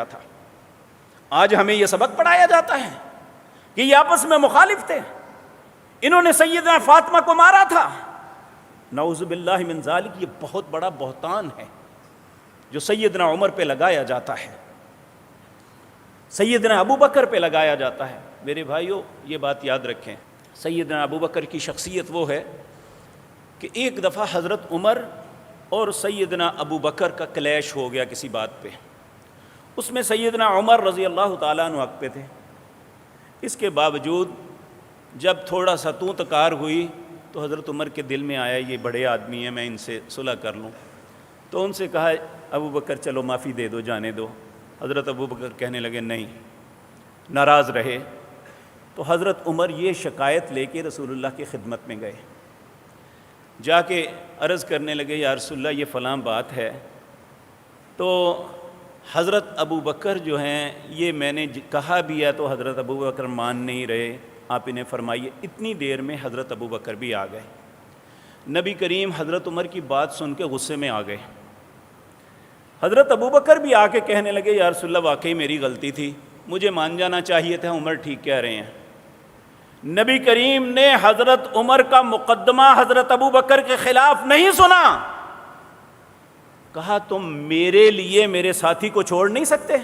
تھا۔ آج ہمیں یہ سبق پڑھایا جاتا ہے کہ یہ آپس میں مخالف تھے، انہوں نے سیدنا فاطمہ کو مارا تھا۔ نعوذ باللہ من ذالک، یہ بہت بڑا بہتان ہے جو سیدنا عمر پہ لگایا جاتا ہے، سیدنا ابو بکر پہ لگایا جاتا ہے۔ میرے بھائیوں، یہ بات یاد رکھیں، سیدنا ابو بکر کی شخصیت وہ ہے کہ ایک دفعہ حضرت عمر اور سیدنا ابو بکر کا کلیش ہو گیا کسی بات پہ، اس میں سیدنا عمر رضی اللہ تعالیٰ عنہ حق پہ تھے۔ اس کے باوجود جب تھوڑا سا تو تکار ہوئی تو حضرت عمر کے دل میں آیا یہ بڑے آدمی ہیں، میں ان سے صلح کر لوں، تو ان سے کہا ابو بکر چلو معافی دے دو، جانے دو۔ حضرت ابو بکر کہنے لگے نہیں، ناراض رہے۔ تو حضرت عمر یہ شکایت لے کے رسول اللہ کی خدمت میں گئے، جا کے عرض کرنے لگے یا رسول اللہ یہ فلاں بات ہے۔ تو حضرت ابو بکر جو ہیں یہ میں نے کہا بھی ہے تو حضرت ابو بکر مان نہیں رہے، آپ انہیں فرمائیے۔ اتنی دیر میں حضرت ابو بکر بھی آ گئے۔ نبی کریم حضرت عمر کی بات سن کے غصے میں آ گئے۔ حضرت ابو بکر بھی آ کے کہنے لگے یا رسول اللہ واقعی میری غلطی تھی، مجھے مان جانا چاہیے تھا، عمر ٹھیک کہہ رہے ہیں۔ نبی کریم نے حضرت عمر کا مقدمہ حضرت ابو بکر کے خلاف نہیں سنا، کہا تم میرے لیے میرے ساتھی کو چھوڑ نہیں سکتے؟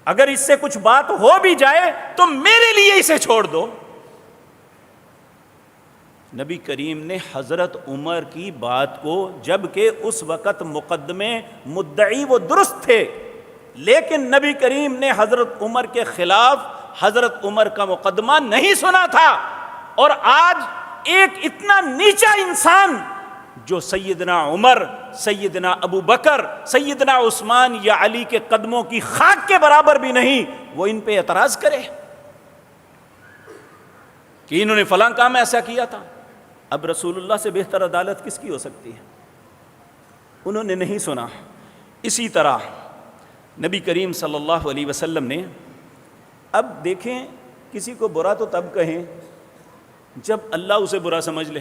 اگر اس سے کچھ بات ہو بھی جائے تو میرے لیے اسے چھوڑ دو۔ نبی کریم نے حضرت عمر کی بات کو، جبکہ اس وقت مقدمے مدعی وہ درست تھے، لیکن نبی کریم نے حضرت عمر کے خلاف حضرت عمر کا مقدمہ نہیں سنا تھا۔ اور آج ایک اتنا نیچا انسان جو سیدنا عمر، سیدنا ابو بکر، سیدنا عثمان یا علی کے قدموں کی خاک کے برابر بھی نہیں، وہ ان پہ اعتراض کرے کہ انہوں نے فلاں کام ایسا کیا تھا۔ اب رسول اللہ سے بہتر عدالت کس کی ہو سکتی ہے؟ انہوں نے نہیں سنا۔ اسی طرح نبی کریم صلی اللہ علیہ وسلم نے، اب دیکھیں کسی کو برا تو تب کہیں جب اللہ اسے برا سمجھ لے۔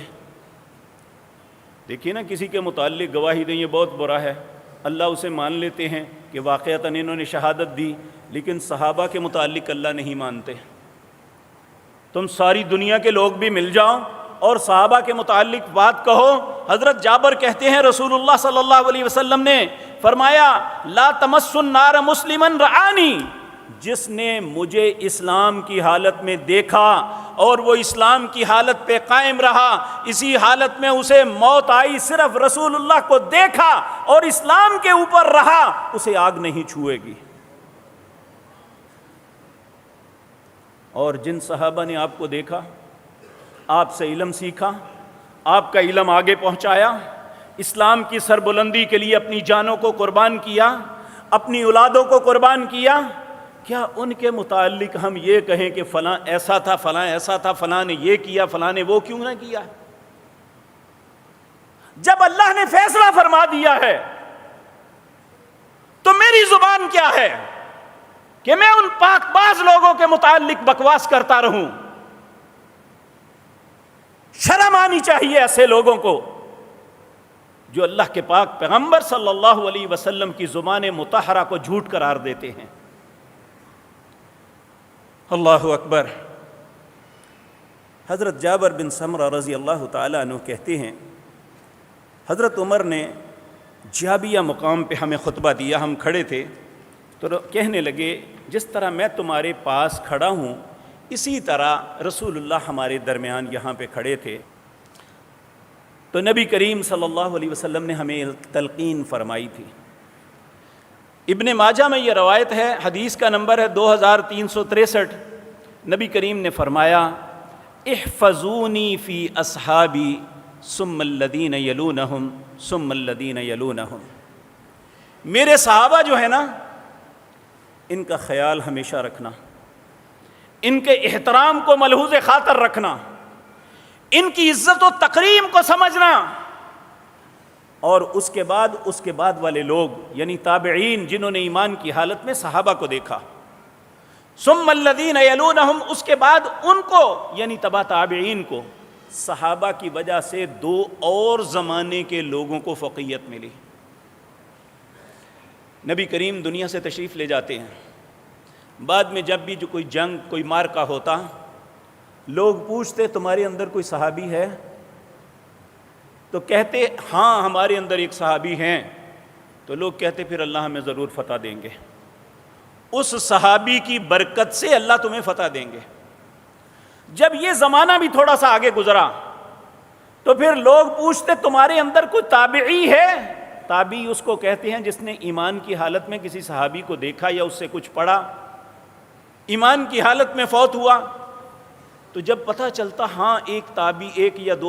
دیکھیے نا، کسی کے متعلق گواہی دیں یہ بہت برا ہے، اللہ اسے مان لیتے ہیں کہ واقعتاً انہوں نے شہادت دی، لیکن صحابہ کے متعلق اللہ نہیں مانتے۔ تم ساری دنیا کے لوگ بھی مل جاؤ اور صحابہ کے متعلق بات کہو۔ حضرت جابر کہتے ہیں رسول اللہ صلی اللہ علیہ وسلم نے فرمایا لا تمس النار مسلما رعانی، جس نے مجھے اسلام کی حالت میں دیکھا اور وہ اسلام کی حالت پہ قائم رہا، اسی حالت میں اسے موت آئی، صرف رسول اللہ کو دیکھا اور اسلام کے اوپر رہا، اسے آگ نہیں چھوئے گی۔ اور جن صحابہ نے آپ کو دیکھا، آپ سے علم سیکھا، آپ کا علم آگے پہنچایا، اسلام کی سربلندی کے لیے اپنی جانوں کو قربان کیا، اپنی اولادوں کو قربان کیا، کیا ان کے متعلق ہم یہ کہیں کہ فلاں ایسا تھا، فلاں ایسا تھا، فلاں نے یہ کیا، فلاں نے وہ کیوں نہ کیا؟ جب اللہ نے فیصلہ فرما دیا ہے تو میری زبان کیا ہے کہ میں ان پاک باز لوگوں کے متعلق بکواس کرتا رہوں؟ شرم آنی چاہیے ایسے لوگوں کو جو اللہ کے پاک پیغمبر صلی اللہ علیہ وسلم کی زبان مطہرہ کو جھوٹ قرار دیتے ہیں۔ اللہ اکبر۔ حضرت جابر بن سمرہ رضی اللہ تعالیٰ عنہ کہتے ہیں حضرت عمر نے جابیہ مقام پہ ہمیں خطبہ دیا، ہم کھڑے تھے تو کہنے لگے جس طرح میں تمہارے پاس کھڑا ہوں اسی طرح رسول اللہ ہمارے درمیان یہاں پہ کھڑے تھے۔ تو نبی کریم صلی اللہ علیہ وسلم نے ہمیں تلقین فرمائی تھی۔ ابن ماجہ میں یہ روایت ہے، حدیث کا نمبر ہے 2363۔ نبی کریم نے فرمایا احفظونی فی اصحابی ثم الذین یلونہم ثم الذین یلونہم، میرے صحابہ جو ہے نا ان کا خیال ہمیشہ رکھنا، ان کے احترام کو ملحوظ خاطر رکھنا، ان کی عزت و تکریم کو سمجھنا، اور اس کے بعد والے لوگ یعنی تابعین جنہوں نے ایمان کی حالت میں صحابہ کو دیکھا، ثم الذین یلونہم، اس کے بعد ان کو یعنی تبع تابعین کو، صحابہ کی وجہ سے دو اور زمانے کے لوگوں کو فقیہت ملی۔ نبی کریم دنیا سے تشریف لے جاتے ہیں، بعد میں جب بھی جو کوئی جنگ کوئی معرکہ ہوتا، لوگ پوچھتے تمہارے اندر کوئی صحابی ہے؟ تو کہتے ہاں ہمارے اندر ایک صحابی ہیں، تو لوگ کہتے پھر اللہ ہمیں ضرور فتح دیں گے، اس صحابی کی برکت سے اللہ تمہیں فتح دیں گے۔ جب یہ زمانہ بھی تھوڑا سا آگے گزرا تو پھر لوگ پوچھتے تمہارے اندر کوئی تابعی ہے؟ تابعی اس کو کہتے ہیں جس نے ایمان کی حالت میں کسی صحابی کو دیکھا یا اس سے کچھ پڑھا، ایمان کی حالت میں فوت ہوا، تو جب پتہ چلتا ہاں ایک تابعی، ایک یا دو